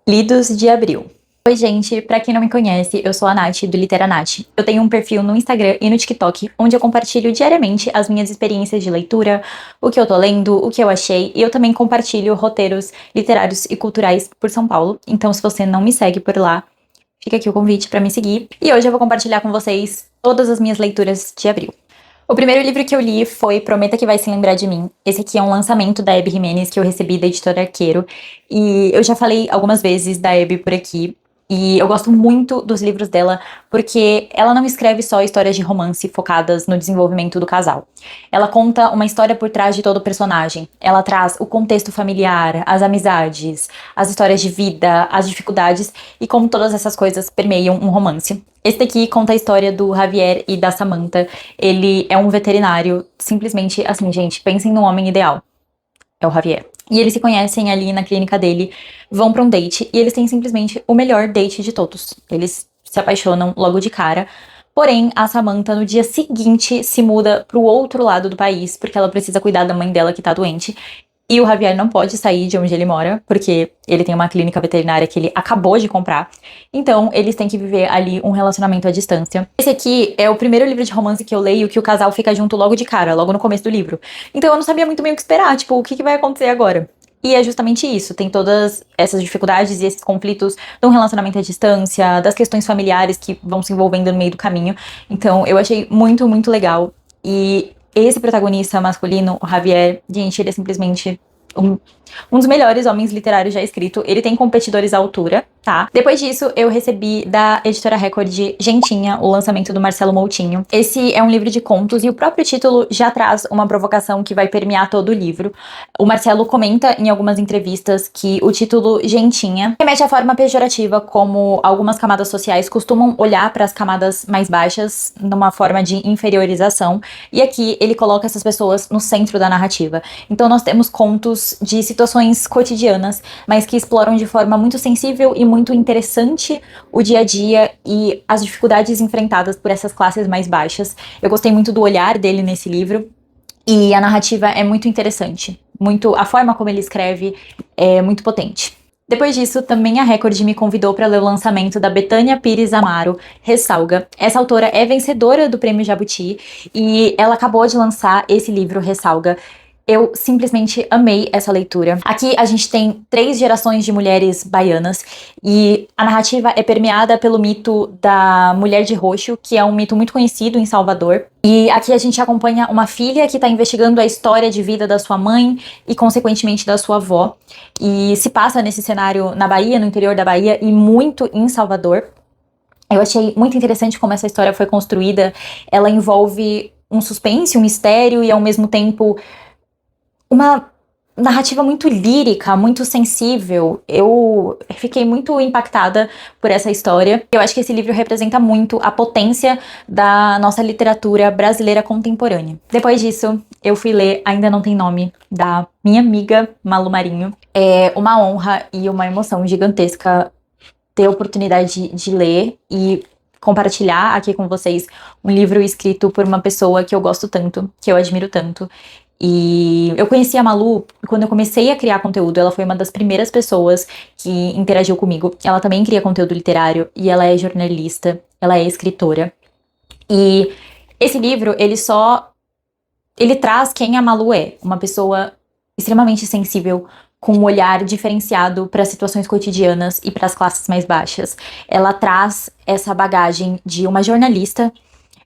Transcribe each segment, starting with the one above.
Lidos de abril. Oi, gente, pra quem não me conhece, eu sou a Nath, do Literanat. Eu tenho um perfil no Instagram e no TikTok, onde eu compartilho diariamente as minhas experiências de leitura, o que eu tô lendo, o que eu achei, e eu também compartilho roteiros literários e culturais por São Paulo. Então, se você não me segue por lá, fica aqui o convite pra me seguir. E hoje eu vou compartilhar com vocês todas as minhas leituras de abril. O primeiro livro que eu li foi Prometa que Vai Se Lembrar de Mim. Esse aqui é um lançamento da Hebe Jimenez que eu recebi da editora Arqueiro. E eu já falei algumas vezes da Hebe por aqui. E eu gosto muito dos livros dela, porque ela não escreve só histórias de romance focadas no desenvolvimento do casal. Ela conta uma história por trás de todo personagem. Ela traz o contexto familiar, as amizades, as histórias de vida, as dificuldades e como todas essas coisas permeiam um romance. Esse daqui conta a história do Javier e da Samantha. Ele é um veterinário, simplesmente assim, gente, pensem no homem ideal. É o Javier. E eles se conhecem ali na clínica dele, vão pra um date, e eles têm simplesmente o melhor date de todos. Eles se apaixonam logo de cara. Porém, a Samantha, no dia seguinte, se muda pro outro lado do país, porque ela precisa cuidar da mãe dela que tá doente. E o Javier não pode sair de onde ele mora, porque ele tem uma clínica veterinária que ele acabou de comprar. Então, eles têm que viver ali um relacionamento à distância. Esse aqui é o primeiro livro de romance que eu leio que o casal fica junto logo de cara, logo no começo do livro. Então, eu não sabia muito bem o que esperar, tipo, o que vai acontecer agora? E é justamente isso, tem todas essas dificuldades e esses conflitos de um relacionamento à distância, das questões familiares que vão se envolvendo no meio do caminho. Então, eu achei muito, muito legal. E esse protagonista masculino, o Javier, gente, ele é simplesmente um dos melhores homens literários já escrito. Ele tem competidores à altura, tá? Depois disso, eu recebi da editora Record Gentinha o lançamento do Marcelo Moutinho. Esse é um livro de contos e o próprio título já traz uma provocação que vai permear todo o livro. O Marcelo comenta em algumas entrevistas que o título Gentinha remete à forma pejorativa como algumas camadas sociais costumam olhar para as camadas mais baixas numa forma de inferiorização. E aqui ele coloca essas pessoas no centro da narrativa. Então nós temos contos de situações cotidianas, mas que exploram de forma muito sensível e muito interessante o dia a dia e as dificuldades enfrentadas por essas classes mais baixas. Eu gostei muito do olhar dele nesse livro e a narrativa é muito interessante. A forma como ele escreve é muito potente. Depois disso, também a Record me convidou para ler o lançamento da Bethânia Pires Amaro, Ressalga. Essa autora é vencedora do Prêmio Jabuti e ela acabou de lançar esse livro, Ressalga. Eu simplesmente amei essa leitura. Aqui a gente tem 3 gerações de mulheres baianas e a narrativa é permeada pelo mito da mulher de roxo, que é um mito muito conhecido em Salvador. E aqui a gente acompanha uma filha que está investigando a história de vida da sua mãe e, consequentemente, da sua avó. E se passa nesse cenário na Bahia, no interior da Bahia e muito em Salvador. Eu achei muito interessante como essa história foi construída. Ela envolve um suspense, um mistério e, ao mesmo tempo, uma narrativa muito lírica, muito sensível. Eu fiquei muito impactada por essa história. Eu acho que esse livro representa muito a potência da nossa literatura brasileira contemporânea. Depois disso, eu fui ler Ainda Não Tem Nome, da minha amiga Malu Marinho. É uma honra e uma emoção gigantesca ter a oportunidade de ler e compartilhar aqui com vocês um livro escrito por uma pessoa que eu gosto tanto, que eu admiro tanto. E eu conheci a Malu quando eu comecei a criar conteúdo. Ela foi uma das primeiras pessoas que interagiu comigo. Ela também cria conteúdo literário e ela é jornalista, ela é escritora. E esse livro, ele traz quem a Malu é, uma pessoa extremamente sensível, com um olhar diferenciado para situações cotidianas e para as classes mais baixas. Ela traz essa bagagem de uma jornalista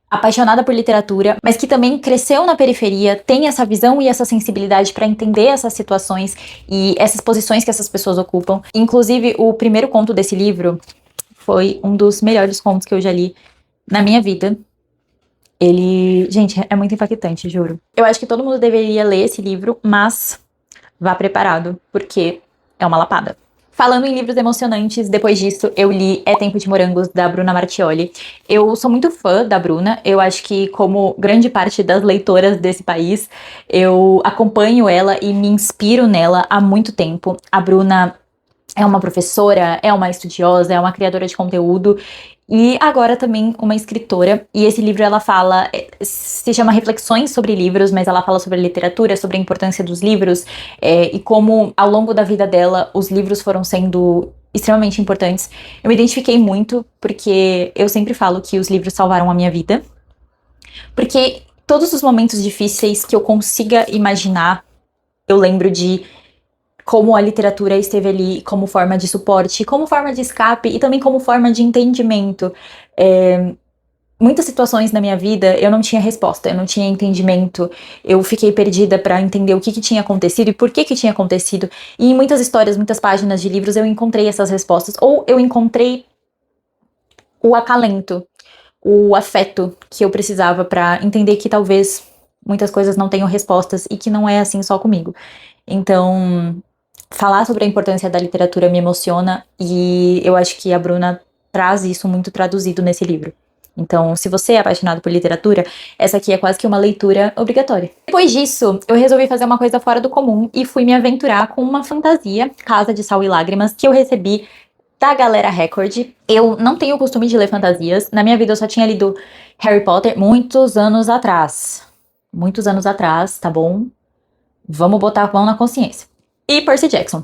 apaixonada por literatura, mas que também cresceu na periferia, tem essa visão e essa sensibilidade para entender essas situações e essas posições que essas pessoas ocupam. Inclusive, o primeiro conto desse livro foi um dos melhores contos que eu já li na minha vida. Gente, é muito impactante, juro. Eu acho que todo mundo deveria ler esse livro, mas vá preparado, porque é uma lapada. Falando em livros emocionantes, depois disso eu li É Tempo de Morangos, da Bruna Marchioli. Eu sou muito fã da Bruna, eu acho que como grande parte das leitoras desse país, eu acompanho ela e me inspiro nela há muito tempo. A Bruna é uma professora, é uma estudiosa, é uma criadora de conteúdo e agora também uma escritora. E esse livro ela fala, se chama Reflexões sobre Livros, mas ela fala sobre a literatura, sobre a importância dos livros e como ao longo da vida dela os livros foram sendo extremamente importantes. Eu me identifiquei muito porque eu sempre falo que os livros salvaram a minha vida, porque todos os momentos difíceis que eu consiga imaginar, eu lembro de como a literatura esteve ali como forma de suporte, como forma de escape e também como forma de entendimento. Muitas situações na minha vida eu não tinha resposta, eu não tinha entendimento, eu fiquei perdida para entender o que tinha acontecido e por que tinha acontecido. E em muitas histórias, muitas páginas de livros eu encontrei essas respostas, ou eu encontrei o acalento, o afeto que eu precisava para entender que talvez muitas coisas não tenham respostas e que não é assim só comigo. Então, falar sobre a importância da literatura me emociona e eu acho que a Bruna traz isso muito traduzido nesse livro. Então, se você é apaixonado por literatura, essa aqui é quase que uma leitura obrigatória. Depois disso, eu resolvi fazer uma coisa fora do comum e fui me aventurar com uma fantasia, Casa de Sal e Lágrimas, que eu recebi da Galera Record. Eu não tenho o costume de ler fantasias. Na minha vida eu só tinha lido Harry Potter muitos anos atrás. Muitos anos atrás, tá bom? Vamos botar a mão na consciência. E Percy Jackson.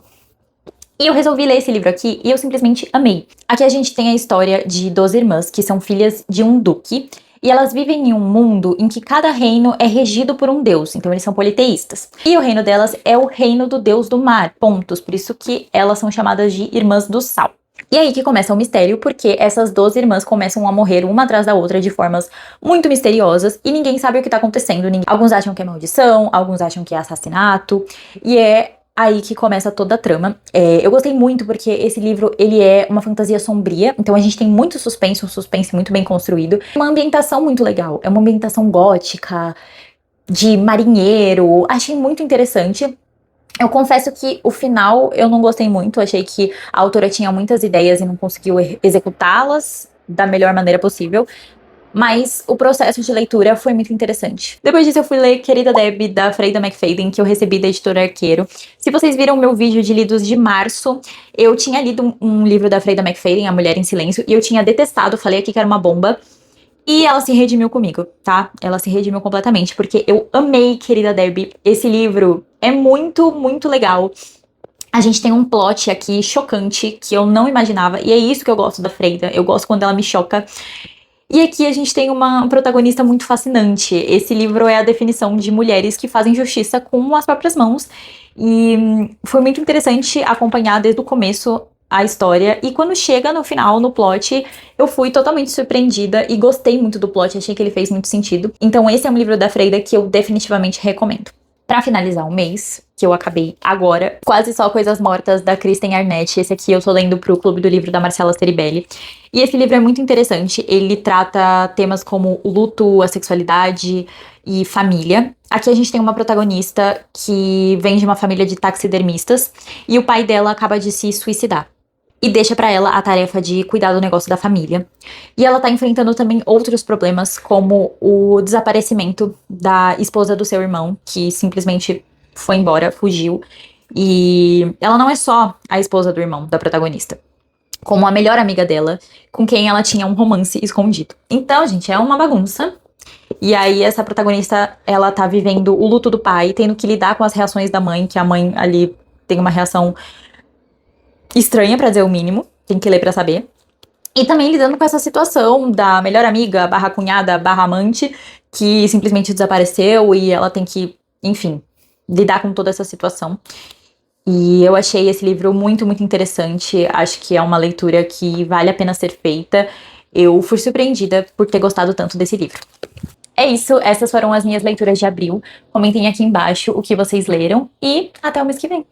E eu resolvi ler esse livro aqui e eu simplesmente amei. Aqui a gente tem a história de 12 irmãs que são filhas de um duque. E elas vivem em um mundo em que cada reino é regido por um deus, então eles são politeístas. E o reino delas é o reino do deus do mar, pontos, por isso que elas são chamadas de Irmãs do Sal. E aí que começa o mistério, porque essas 12 irmãs começam a morrer uma atrás da outra de formas muito misteriosas e ninguém sabe o que tá acontecendo. Alguns acham que é maldição, alguns acham que é assassinato, e é aí que começa toda a trama. Eu gostei muito porque esse livro, ele é uma fantasia sombria, então a gente tem muito suspense, um suspense muito bem construído. Uma ambientação muito legal, é uma ambientação gótica, de marinheiro, achei muito interessante. Eu confesso que o final eu não gostei muito, achei que a autora tinha muitas ideias e não conseguiu executá-las da melhor maneira possível. Mas o processo de leitura foi muito interessante. Depois disso eu fui ler Querida Deb, da Freida McFadden, que eu recebi da editora Arqueiro. Se vocês viram meu vídeo de lidos de março, eu tinha lido um livro da Freida McFadden, A Mulher em Silêncio, e eu tinha detestado, falei aqui que era uma bomba. E ela se redimiu comigo, tá? Ela se redimiu completamente, porque eu amei Querida Deb. Esse livro é muito, muito legal. A gente tem um plot aqui chocante, que eu não imaginava, e é isso que eu gosto da Freida. Eu gosto quando ela me choca. E aqui a gente tem uma protagonista muito fascinante. Esse livro é a definição de mulheres que fazem justiça com as próprias mãos. E foi muito interessante acompanhar desde o começo a história. E quando chega no final, no plot, eu fui totalmente surpreendida e gostei muito do plot. Achei que ele fez muito sentido. Então esse é um livro da Freida que eu definitivamente recomendo. Pra finalizar o mês, que eu acabei agora, Quase Só Coisas Mortas, da Kristen Arnett. Esse aqui eu tô lendo pro Clube do Livro da Marcela Ceribelli. E esse livro é muito interessante. Ele trata temas como o luto, a sexualidade e família. Aqui a gente tem uma protagonista que vem de uma família de taxidermistas e o pai dela acaba de se suicidar. E deixa pra ela a tarefa de cuidar do negócio da família. E ela tá enfrentando também outros problemas, como o desaparecimento da esposa do seu irmão, que simplesmente foi embora, fugiu. E ela não é só a esposa do irmão da protagonista, como a melhor amiga dela, com quem ela tinha um romance escondido. Então, gente, é uma bagunça. E aí essa protagonista, ela tá vivendo o luto do pai, tendo que lidar com as reações da mãe, que a mãe ali tem uma reação estranha, pra dizer o mínimo, tem que ler pra saber. E também lidando com essa situação da melhor amiga, barra cunhada, barra amante, que simplesmente desapareceu e ela tem que, enfim, lidar com toda essa situação. E eu achei esse livro muito, muito interessante. Acho que é uma leitura que vale a pena ser feita. Eu fui surpreendida por ter gostado tanto desse livro. É isso, essas foram as minhas leituras de abril. Comentem aqui embaixo o que vocês leram e até o mês que vem.